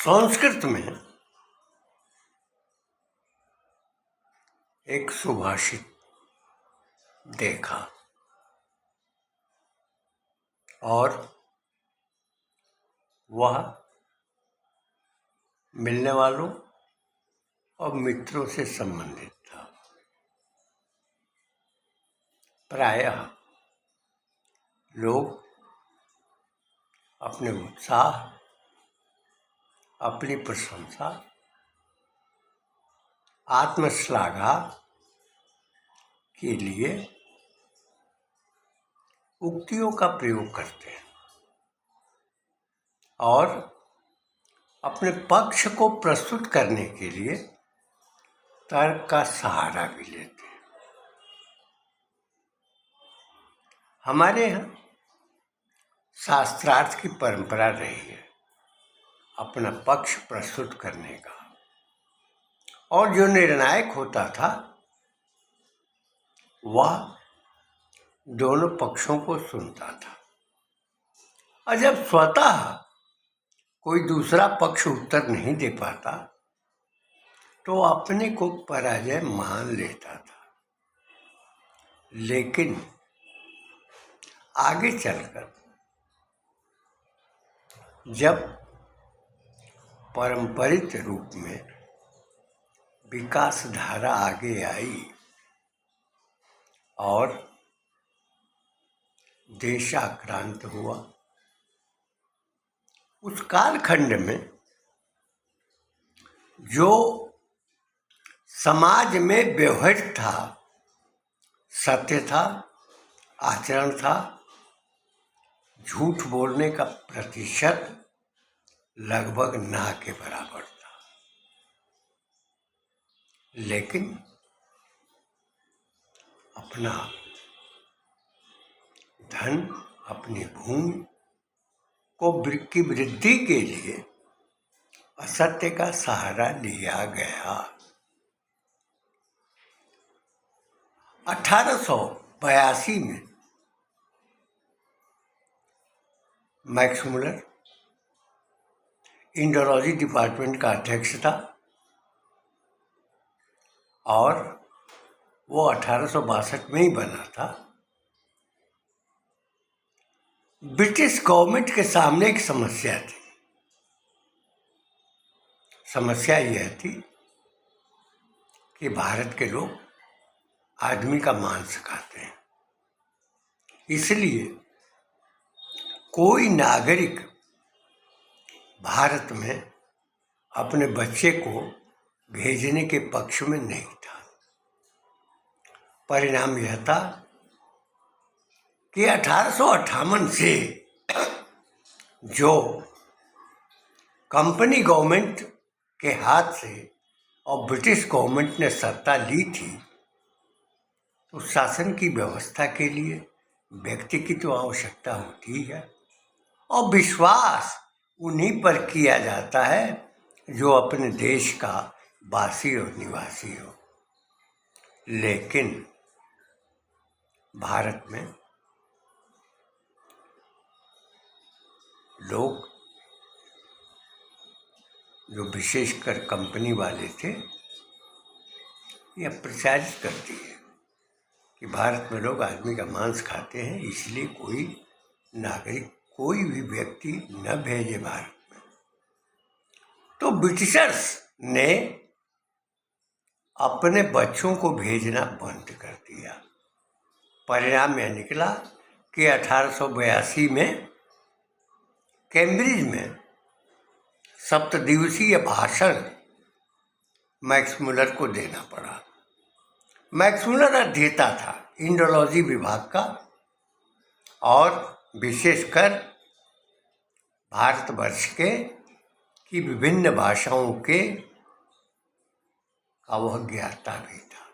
संस्कृत में एक सुभाषित देखा और वह मिलने वालों और मित्रों से संबंधित था। प्रायः लोग अपने उत्साह, अपनी प्रशंसा, आत्मश्लाघा के लिए उक्तियों का प्रयोग करते हैं और अपने पक्ष को प्रस्तुत करने के लिए तर्क का सहारा भी लेते हैं। हमारे यहाँ शास्त्रार्थ की परंपरा रही है अपना पक्ष प्रस्तुत करने का, और जो निर्णायक होता था वह दोनों पक्षों को सुनता था। और जब स्वतः कोई दूसरा पक्ष उत्तर नहीं दे पाता तो अपने को पराजय मान लेता था। लेकिन आगे चलकर जब पारंपरिक रूप में विकास धारा आगे आई और देश आक्रांत हुआ, उस कालखंड में जो समाज में व्यवहार था, सत्य था, आचरण था, झूठ बोलने का प्रतिशत लगभग ना के बराबर था। लेकिन अपना धन, अपनी भूमि की वृद्धि के लिए असत्य का सहारा लिया गया। 1882 में मैक्स मुलर इंडोलॉजी डिपार्टमेंट का अध्यक्ष था और वो 1862 में ही बना था। ब्रिटिश गवर्नमेंट के सामने एक समस्या थी। समस्या यह थी कि भारत के लोग आदमी का मांस खाते हैं, इसलिए कोई नागरिक भारत में अपने बच्चे को भेजने के पक्ष में नहीं था। परिणाम यह था कि 1858 से जो कंपनी गवर्नमेंट के हाथ से और ब्रिटिश गवर्नमेंट ने सत्ता ली थी, तो शासन की व्यवस्था के लिए व्यक्ति की तो आवश्यकता होती है और विश्वास उन्हीं पर किया जाता है जो अपने देश का वासी और निवासी हो। लेकिन भारत में लोग जो विशेषकर कंपनी वाले थे, यह प्रचारित करती है कि भारत में लोग आदमी का मांस खाते हैं, इसलिए कोई नागरिक, कोई भी व्यक्ति न भेजे भारत में। तो ब्रिटिशर्स ने अपने बच्चों को भेजना बंद कर दिया। परिणाम यह निकला कि 1882 में कैम्ब्रिज में 7 दिवसीय भाषण मैक्स मुलर को देना पड़ा। मैक्स मुलर अध्येता था इंडोलॉजी विभाग का और विशेषकर भारतवर्ष की विभिन्न भाषाओं के का वह ज्ञाता भी था,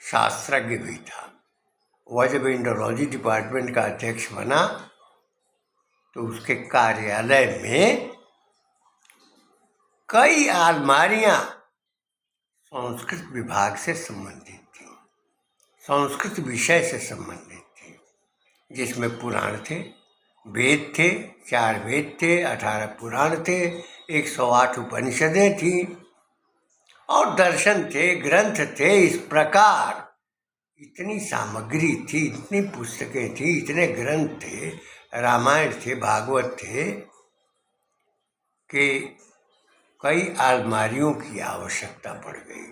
शास्त्रज्ञ भी था। वह जब इंडोलॉजी डिपार्टमेंट का अध्यक्ष बना तो उसके कार्यालय में कई अलमारियां संस्कृत विभाग से संबंधित थी, संस्कृत विषय से संबंधित थी, जिसमें पुराण थे, वेद थे, 4 वेद थे, 18 पुराण थे, 108 उपनिषदें थी और दर्शन थे, ग्रंथ थे। इस प्रकार इतनी सामग्री थी, इतनी पुस्तकें थी, इतने ग्रंथ थे, रामायण थे, भागवत थे कि कई अलमारियों की आवश्यकता पड़ गई।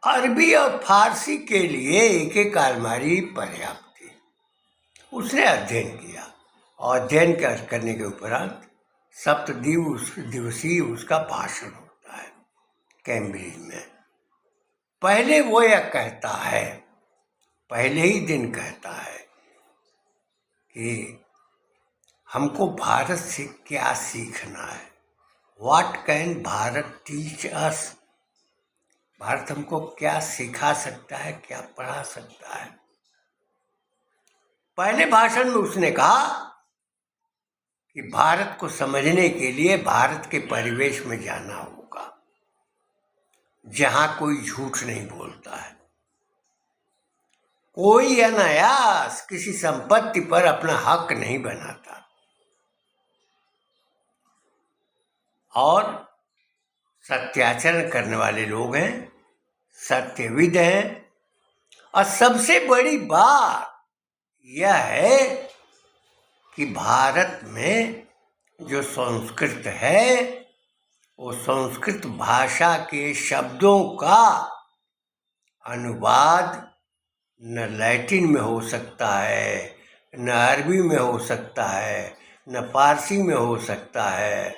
अरबी और फारसी के लिए एक एक अलमारी पर्याप्त थी। उसने अध्ययन किया और अध्ययन करने के उपरांत दिवसीय उसका भाषण होता है कैम्ब्रिज में। पहले वो यह कहता है, पहले ही दिन कहता है कि हमको भारत से क्या सीखना है। What can Bharat teach us? Bharat हमको क्या सिखा सकता है, क्या पढ़ा सकता है। पहले भाषण में उसने कहा कि भारत को समझने के लिए भारत के परिवेश में जाना होगा, जहां कोई झूठ नहीं बोलता है, कोई अनायास किसी संपत्ति पर अपना हक नहीं बनाता और सत्याचरण करने वाले लोग हैं, सत्यविद हैं। और सबसे बड़ी बात यह है कि भारत में जो संस्कृत है वो संस्कृत भाषा के शब्दों का अनुवाद न लैटिन में हो सकता है, न अरबी में हो सकता है, न पारसी में हो सकता है,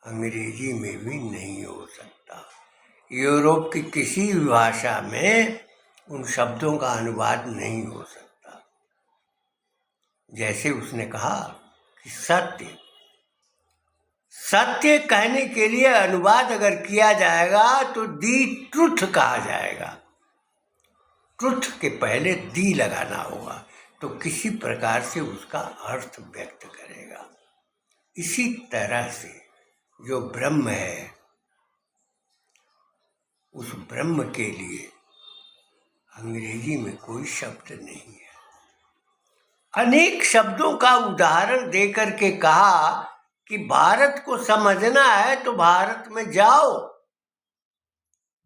अंग्रेजी में भी नहीं हो सकता। यूरोप की किसी भी भाषा में उन शब्दों का अनुवाद नहीं हो सकता। जैसे उसने कहा कि सत्य कहने के लिए अनुवाद अगर किया जाएगा तो दी ट्रुथ कहा जाएगा। ट्रुथ के पहले दी लगाना होगा तो किसी प्रकार से उसका अर्थ व्यक्त करेगा। इसी तरह से जो ब्रह्म है, उस ब्रह्म के लिए अंग्रेजी में कोई शब्द नहीं है। अनेक शब्दों का उदाहरण देकर के कहा कि भारत को समझना है तो भारत में जाओ,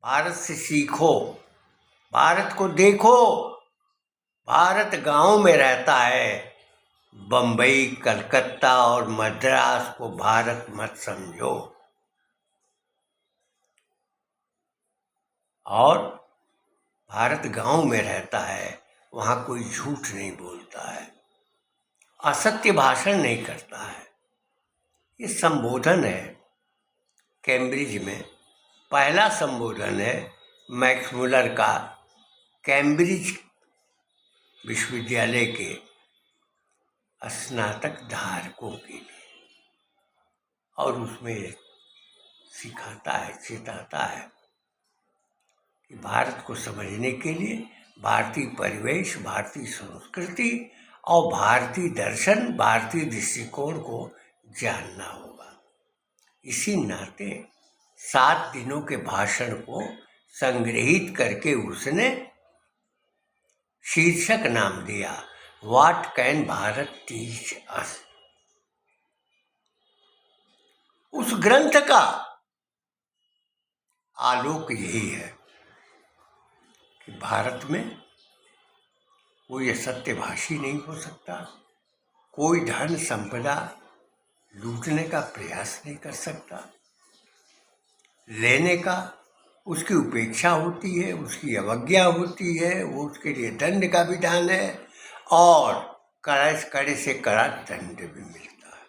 भारत से सीखो, भारत को देखो। भारत गांव में रहता है, बंबई, कलकत्ता और मद्रास को भारत मत समझो। और भारत गांव में रहता है, वहां कोई झूठ नहीं बोलता है, असत्य भाषण नहीं करता है। ये संबोधन है कैम्ब्रिज में, पहला संबोधन है मैक्स मुलर का कैम्ब्रिज विश्वविद्यालय के स्नातक धारकों के लिए, और उसमें सिखाता है, चेताता है कि भारत को समझने के लिए भारतीय परिवेश, भारतीय संस्कृति और भारतीय दर्शन, भारतीय दृष्टिकोण को जानना होगा। इसी नाते 7 दिनों के भाषण को संग्रहित करके उसने शीर्षक नाम दिया, what can Bharat teach us. उस ग्रंथ का आलोक यही है कि भारत में कोई असत्यभाषी नहीं हो सकता, कोई धन संपदा लूटने का प्रयास नहीं कर सकता, लेने का उसकी उपेक्षा होती है, उसकी अवज्ञा होती है, वो उसके लिए दंड का विधान है और कड़े से कड़ा दंड भी मिलता है।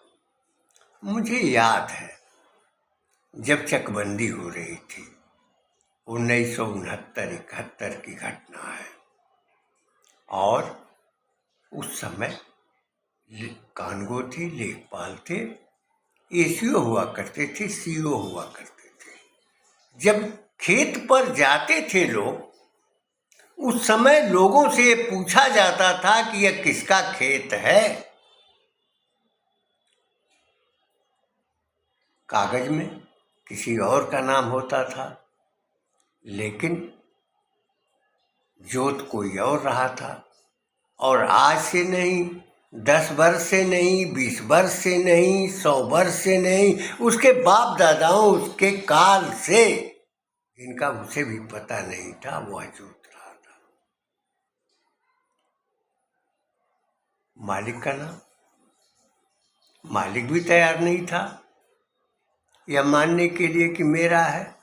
मुझे याद है जब चकबंदी हो रही थी, 1969-71 की घटना है, और उस समय कानगो थे, लेखपाल थे, एसीओ हुआ करते थे, सीओ हुआ करते थे। जब खेत पर जाते थे लोग, उस समय लोगों से पूछा जाता था कि यह किसका खेत है। कागज में किसी और का नाम होता था, लेकिन जोत कोई और रहा था। और आज से नहीं, 10 वर्ष से नहीं, 20 वर्ष से नहीं, 100 वर्ष से नहीं, उसके बाप दादाओं, उसके काल से, जिनका उसे भी पता नहीं था, वह जूत रहा था। मालिक का नाम, मालिक भी तैयार नहीं था यह मानने के लिए कि मेरा है।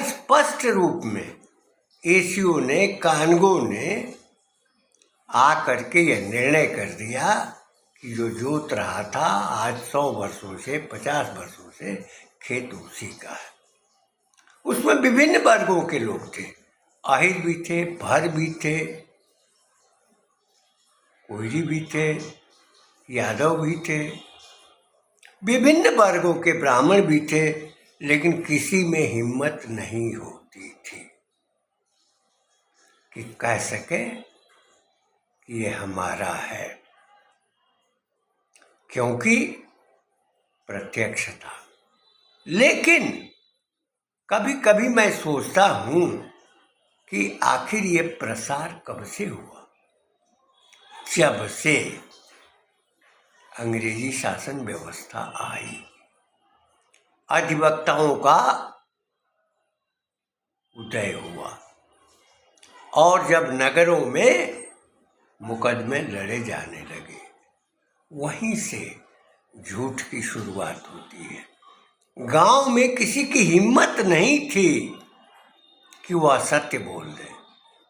स्पष्ट रूप में एशियो ने, कानगो ने आ करके यह निर्णय कर दिया कि जो जोत रहा था आज 100 वर्षों से, 50 वर्षों से खेत उसी का है। उसमें विभिन्न वर्गों के लोग थे, आहिर भी थे, भर भी थे, कोयरी भी थे, यादव भी थे, विभिन्न वर्गों के ब्राह्मण भी थे, लेकिन किसी में हिम्मत नहीं होती थी कि कह सके कि ये हमारा है, क्योंकि प्रत्यक्ष था। लेकिन कभी कभी मैं सोचता हूं कि आखिर ये प्रसार कब से हुआ? जब से अंग्रेजी शासन व्यवस्था आई, अधिवक्ताओं का उदय हुआ, और जब नगरों में मुकदमे लड़े जाने लगे, वहीं से झूठ की शुरुआत होती है। गांव में किसी की हिम्मत नहीं थी कि वह सत्य बोल दे,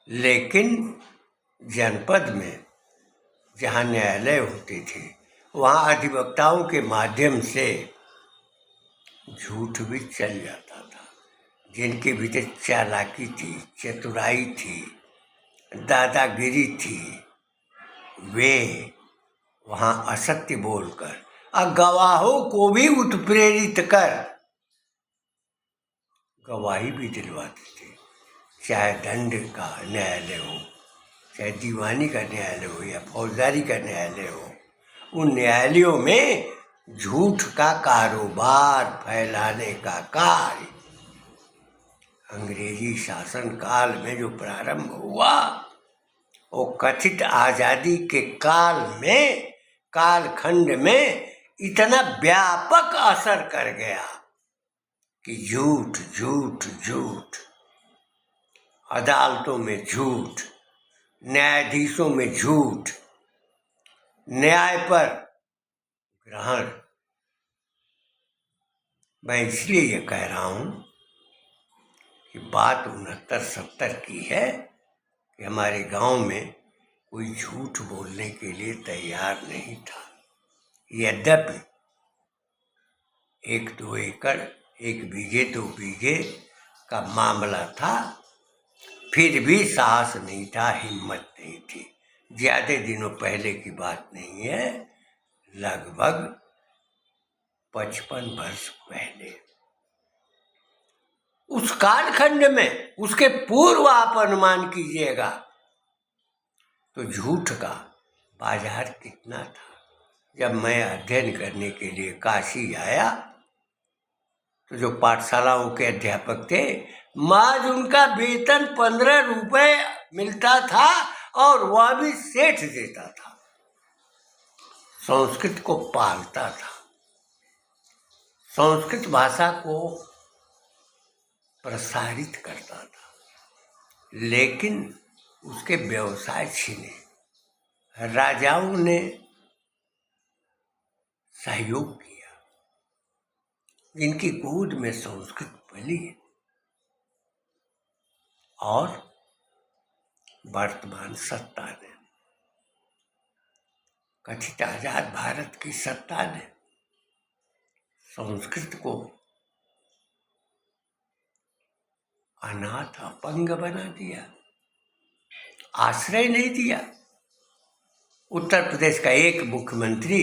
लेकिन जनपद में जहां न्यायालय होते थे, वहां अधिवक्ताओं के माध्यम से झूठ भी चल जाता था। जिनके भीतर चालाकी थी, चतुराई थी, दादागिरी थी, वे वहां असत्य बोलकर और गवाहों को भी उत्प्रेरित कर गवाही भी दिलवाते थे। चाहे दंड का न्यायालय हो, चाहे दीवानी का न्यायालय हो, या फौजदारी का न्यायालय हो, उन न्यायालयों में झूठ का कारोबार फैलाने का कार्य अंग्रेजी शासन काल में जो प्रारंभ हुआ, वो कथित आजादी के कालखंड में इतना व्यापक असर कर गया कि झूठ झूठ झूठ, अदालतों में झूठ, न्यायाधीशों में झूठ, न्याय पर ग्रहण। मैं इसलिए ये कह रहा हूं कि बात 69-70 की है कि हमारे गांव में कोई झूठ बोलने के लिए तैयार नहीं था। यद्यपि 1-2 एकड़, 1 बीघे 2 बीघे का मामला था, फिर भी साहस नहीं था, हिम्मत नहीं थी। ज्यादा दिनों पहले की बात नहीं है, लगभग 55 वर्ष पहले। उस कालखंड में, उसके पूर्व आप अनुमान कीजिएगा तो झूठ का बाजार कितना था। जब मैं अध्ययन करने के लिए काशी आया, तो जो पाठशालाओं के अध्यापक थे, माज उनका वेतन 15 रुपए मिलता था, और वह भी सेठ देता था। संस्कृत को पालता था, संस्कृत भाषा को प्रसारित करता था, लेकिन उसके व्यवसाय छीने। राजाओं ने सहयोग किया, जिनकी गोद में संस्कृत पली, और वर्तमान सत्ता ने, कथित आजाद भारत की सत्ता ने संस्कृत को अनाथ अपंग बना दिया, आश्रय नहीं दिया। उत्तर प्रदेश का एक मुख्यमंत्री,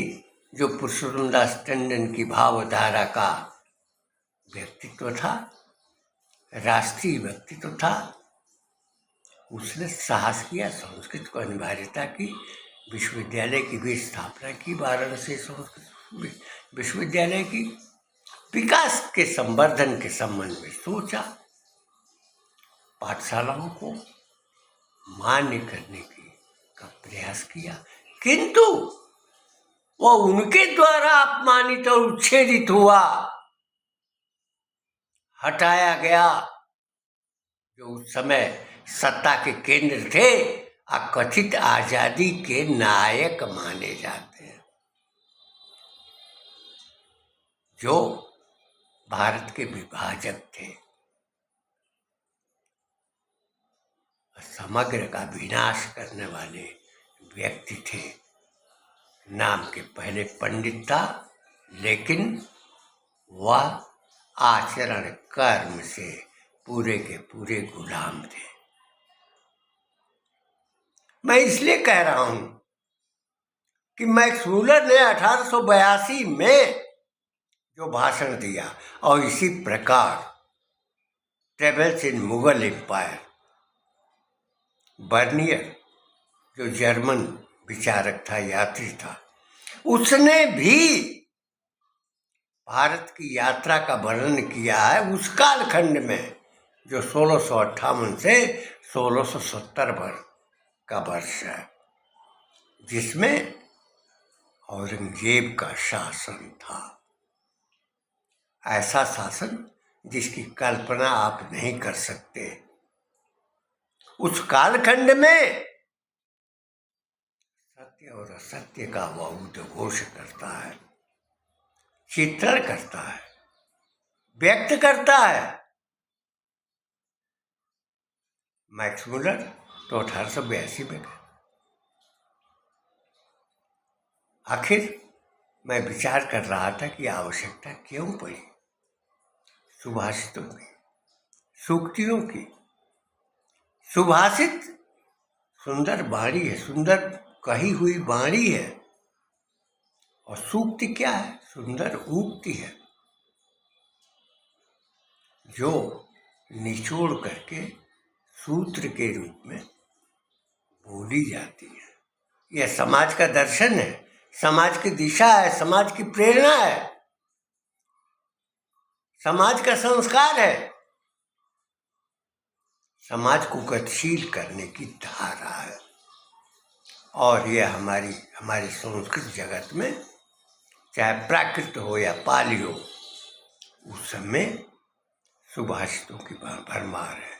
जो पुरुषोत्तम दास टंडन की भावधारा का व्यक्तित्व था, राष्ट्रीय व्यक्तित्व था, उसने साहस किया, संस्कृत को अनिवार्यता की, विश्वविद्यालय की भी स्थापना की, वाराणसी संस्कृत विश्वविद्यालय की, विकास के संवर्धन के संबंध में सोचा, पाठशालाओं को मान्य करने का प्रयास किया। किंतु वो उनके द्वारा अपमानित और उच्छेदित हुआ, हटाया गया, जो उस समय सत्ता के केंद्र थे, कथित आजादी के नायक माने जाते हैं, जो भारत के विभाजक थे, समग्र का विनाश करने वाले व्यक्ति थे। नाम के पहले पंडित था, लेकिन वह आचरण कर्म से पूरे के पूरे गुलाम थे। मैं इसलिए कह रहा हूं कि मैक्स मूलर ने 1882 में जो भाषण दिया, और इसी प्रकार travels in Mughal empire, Bernier जो जर्मन विचारक था, यात्री था, उसने भी भारत की यात्रा का वर्णन किया है उस कालखंड में, जो 1658 से 1670 का वर्ष है, जिसमें औरंगजेब का शासन था। ऐसा शासन जिसकी कल्पना आप नहीं कर सकते। उस कालखंड में सत्य और असत्य का वह उद्घोष करता है, चित्रण करता है, व्यक्त करता है। मैक्स मूलर तो 1882 में गए। आखिर मैं विचार कर रहा था कि आवश्यकता क्यों पड़ी सुभाषितों की, सूक्तियों की। सुभाषित सुंदर वाणी है, सुंदर कही हुई वाणी है, और सूक्ति क्या है? सुंदर उक्ति है, जो निचोड़ करके सूत्र के रूप में बोली जाती है। यह समाज का दर्शन है, समाज की दिशा है, समाज की प्रेरणा है, समाज का संस्कार है, समाज को गतिशील करने की धारा है। और यह हमारी संस्कृत जगत में, चाहे प्राकृत हो या पाली हो, उस समय सुभाषितों की भरमार है।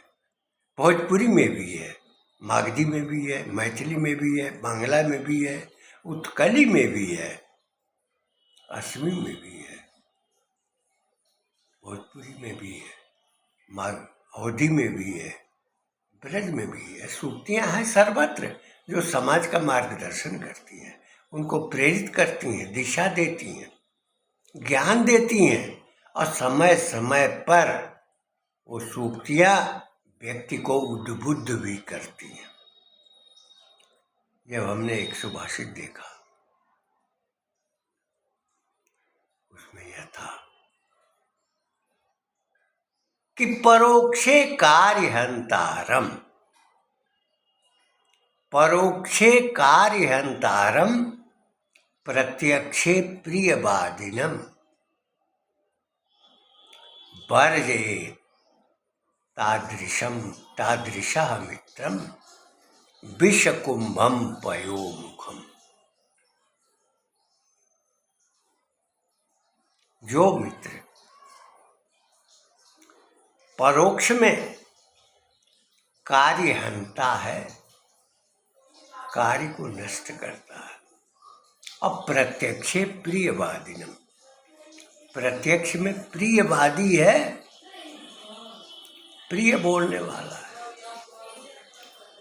भोजपुरी में भी है, मागधी में भी है, मैथिली में भी है, बांग्ला में भी है, उत्कली में भी है, असमी में भी है, भोजपुरी में भी है, अवधी में भी है, ब्रज में भी है। सूक्तियाँ हैं सर्वत्र, जो समाज का मार्गदर्शन करती हैं, उनको प्रेरित करती हैं, दिशा देती हैं, ज्ञान देती हैं, और समय समय पर वो सूक्तियाँ व्यक्ति को उद्बुद्ध भी करती हैं। जब हमने एक सुभाषित देखा, उसमें यह था कि परोक्षे कार्यहंतारम, परोक्षे कार्यहंतारम प्रत्यक्षे प्रियवादिनम वर्जयेत् तादृशः मित्रम विषकुंभम पयोमुखम। जो मित्र परोक्ष में कार्यहंता है, कार्य को नष्ट करता है, और प्रत्यक्षे प्रियवादिनम, प्रत्यक्ष में प्रियवादी है, प्रिय बोलने वाला है।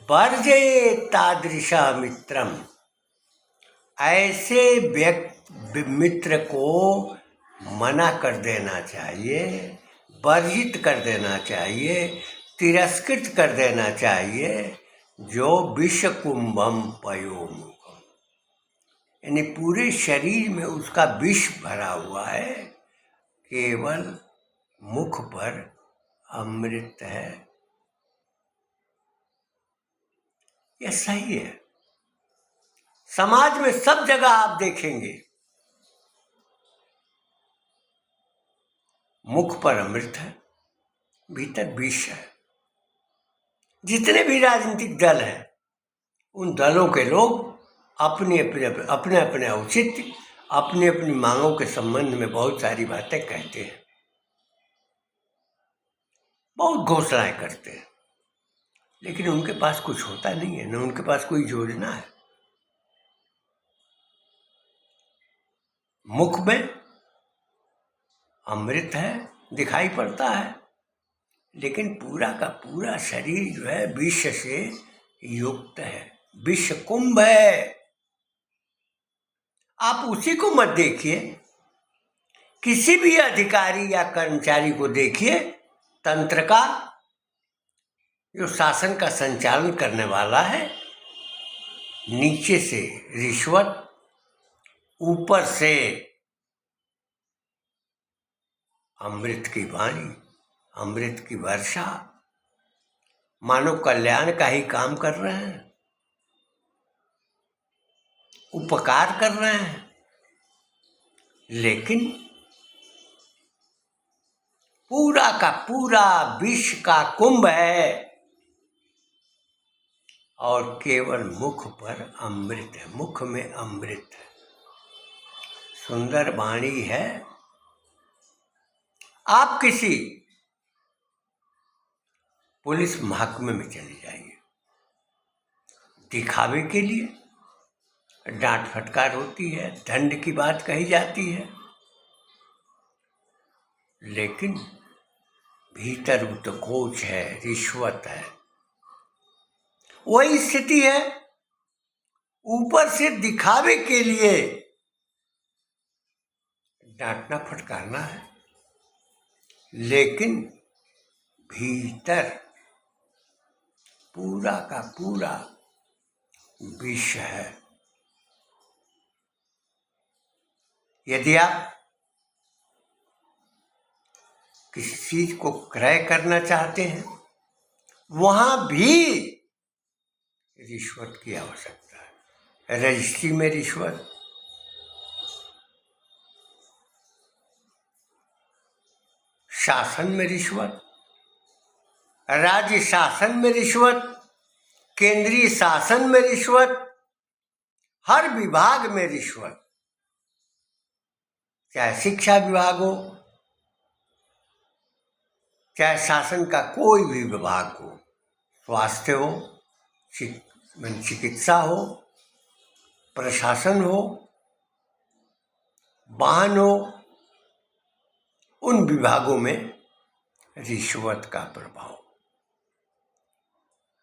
वर्जये तादृशा मित्रम, ऐसे मित्र को मना कर देना चाहिए, वर्जित कर देना चाहिए, तिरस्कृत कर देना चाहिए, जो विषकुंभम पयोमुखम, यानी पूरे शरीर में उसका विष भरा हुआ है, केवल मुख पर अमृत है। यह सही है। समाज में सब जगह आप देखेंगे, मुख पर अमृत है, भीतर विष है। जितने भी राजनीतिक दल हैं, उन दलों के लोग अपने अपने औचित्य, अपनी अपनी मांगों के संबंध में बहुत सारी बातें कहते हैं, बहुत घोषणाएं करते हैं, लेकिन उनके पास कुछ होता नहीं है, न उनके पास कोई योजना है। मुख में अमृत है, दिखाई पड़ता है, लेकिन पूरा का पूरा शरीर जो है विष से युक्त है, विष कुंभ है। आप उसी को मत देखिए, किसी भी अधिकारी या कर्मचारी को देखिए, तंत्र का जो शासन का संचालन करने वाला है, नीचे से रिश्वत, ऊपर से अमृत की वाणी, अमृत की वर्षा, मानव कल्याण का ही काम कर रहे हैं, उपकार कर रहे हैं, लेकिन पूरा का पूरा विष का कुंभ है और केवल मुख पर अमृत है, मुख में अमृत है, सुंदर वाणी है। आप किसी पुलिस महकमे में चले जाइए, दिखावे के लिए डांट फटकार होती है, दंड की बात कही जाती है, लेकिन भीतर उत्कोच है, रिश्वत है। वही स्थिति है, ऊपर से दिखावे के लिए डांटना फटकारना है, लेकिन भीतर पूरा का पूरा विष है। यदि आप किसी चीज को क्रय करना चाहते हैं, वहां भी रिश्वत की आवश्यकता है। रजिस्ट्री में रिश्वत, शासन में रिश्वत, राज्य शासन में रिश्वत, केंद्रीय शासन में रिश्वत, हर विभाग में रिश्वत, चाहे शिक्षा विभाग हो, चाहे शासन का कोई भी विभाग हो, स्वास्थ्य हो, चिकित्सा हो, प्रशासन हो, वाहन हो, उन विभागों में रिश्वत का प्रभाव।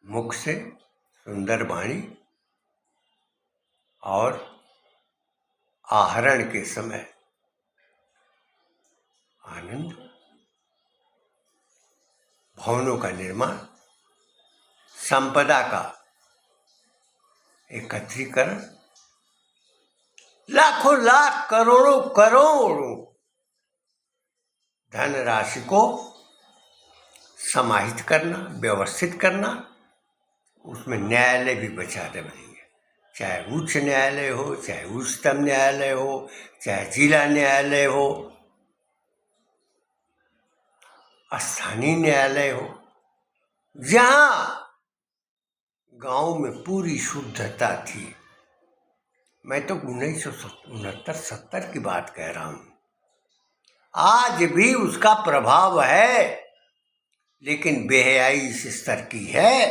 मुख से सुंदर वाणी और आहरण के समय आनंद, भवनों का निर्माण, संपदा का एकत्रीकरण, लाखों लाख करोड़ों करोड़ों धनराशि को समाहित करना, व्यवस्थित करना, उसमें न्यायालय भी बचाते बनेंगे, चाहे उच्च न्यायालय हो, चाहे उच्चतम न्यायालय हो, चाहे जिला न्यायालय हो, स्थानीय न्यायालय हो। जहां गांव में पूरी शुद्धता थी, मैं तो 1969-70 की बात कह रहा हूं, आज भी उसका प्रभाव है, लेकिन बेहयाई इस स्तर की है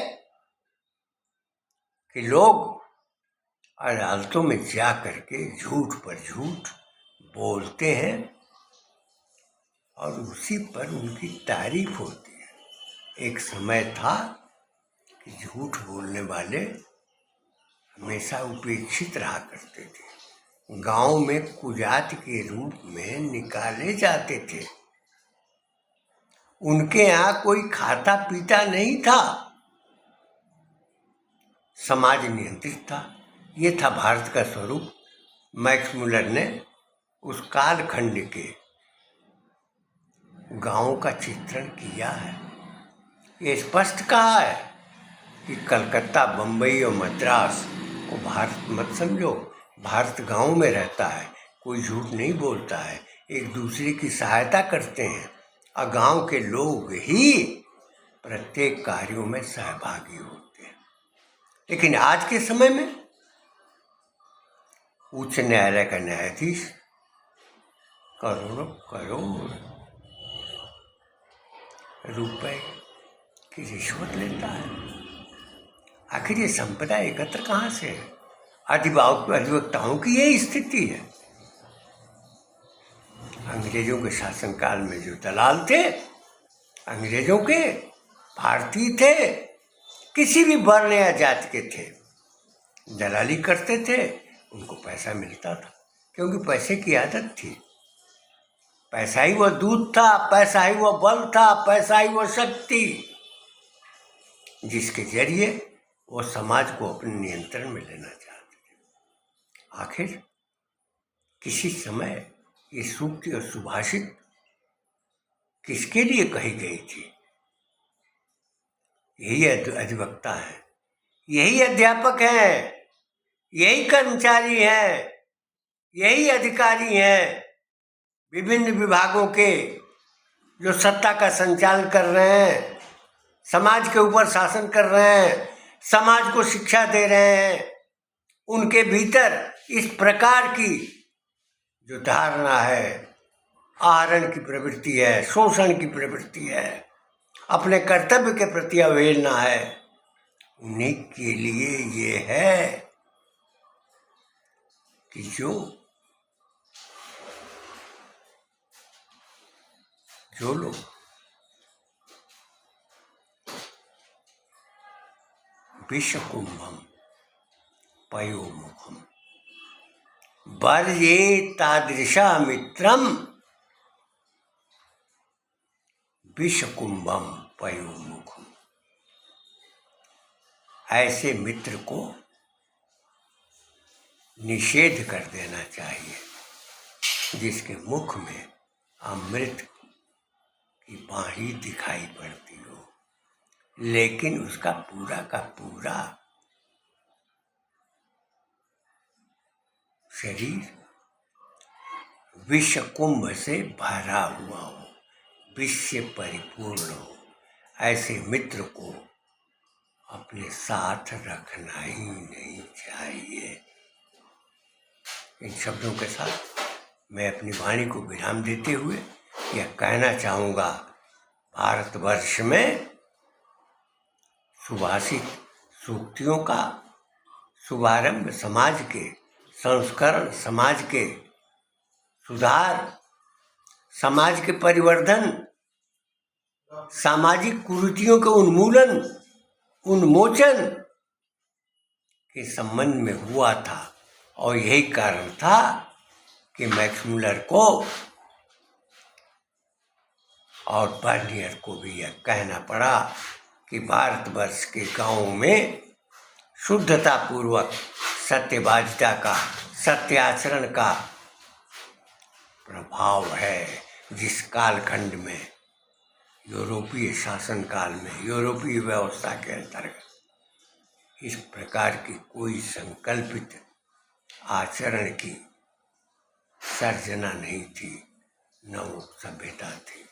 कि लोग अदालतों में जा करके झूठ पर झूठ बोलते हैं और उसी पर उनकी तारीफ होती है। एक समय था कि झूठ बोलने वाले हमेशा उपेक्षित रहा करते थे, गांव में कुजात के रूप में निकाले जाते थे, उनके यहाँ कोई खाता पीता नहीं था, समाज नियंत्रित था। ये था भारत का स्वरूप। मैक्स मुलर ने उस कालखंड के गांव का चित्रण किया है। ये स्पष्ट कहा है कि कलकत्ता, बम्बई और मद्रास को भारत मत समझो, भारत गांव में रहता है, कोई झूठ नहीं बोलता है, एक दूसरे की सहायता करते हैं और गांव के लोग ही प्रत्येक कार्यों में सहभागी होते हैं। लेकिन आज के समय में उच्च न्यायालय का न्यायाधीश करोड़ों करोड़ रुपए की रिश्वत लेता है। आखिर ये संपदा एकत्र कहाँ से है? अधिवक्ताओं की यही स्थिति है। अंग्रेजों के शासनकाल में जो दलाल थे, अंग्रेजों के भारतीय थे, किसी भी वर्ण या जाति के थे, दलाली करते थे, उनको पैसा मिलता था, क्योंकि पैसे की आदत थी। पैसा ही वो दूध था, पैसा ही वो बल था, पैसा ही वो शक्ति, जिसके जरिए वो समाज को अपने नियंत्रण में लेना चाहते थे। आखिर किसी समय ये सूक्ति और सुभाषित किसके लिए कही गई थी? यही अधिवक्ता है, यही अध्यापक हैं, यही कर्मचारी हैं, यही अधिकारी हैं, विभिन्न विभागों के जो सत्ता का संचालन कर रहे हैं, समाज के ऊपर शासन कर रहे हैं, समाज को शिक्षा दे रहे हैं। उनके भीतर इस प्रकार की जो धारणा है, आहरण की प्रवृत्ति है, शोषण की प्रवृत्ति है, अपने कर्तव्य के प्रति अवहेलना है, उन्हीं के लिए ये है कि जो लोग विषकुंभम पयोमुखम वर्जे तादृशा मित्रम विषकुंभम पयोमुखम, ऐसे मित्र को निषेध कर देना चाहिए जिसके मुख में अमृत की बाणी दिखाई पड़ती हो, लेकिन उसका पूरा का पूरा शरीर विष कुंभ से भरा हुआ हो, विष से परिपूर्ण हो। ऐसे मित्र को अपने साथ रखना ही नहीं चाहिए। इन शब्दों के साथ मैं अपनी वाणी को विराम देते हुए यह कहना चाहूँगा, भारतवर्ष में सुभाषित सूक्तियों का शुभारंभ समाज के संस्करण, समाज के सुधार, समाज के परिवर्धन, सामाजिक कुरीतियों के उन्मूलन, उन्मोचन के संबंध में हुआ था। और यही कारण था कि मैक्स मुलर को और बर्नियर को भी यह कहना पड़ा कि भारतवर्ष के गांवों में शुद्धता पूर्वक सत्यवादिता का, सत्य आचरण का प्रभाव है। जिस कालखंड में यूरोपीय शासन काल में, यूरोपीय व्यवस्था के अंतर्गत इस प्रकार की कोई संकल्पित आचरण की सर्जना नहीं थी, न वो सभ्यता थी।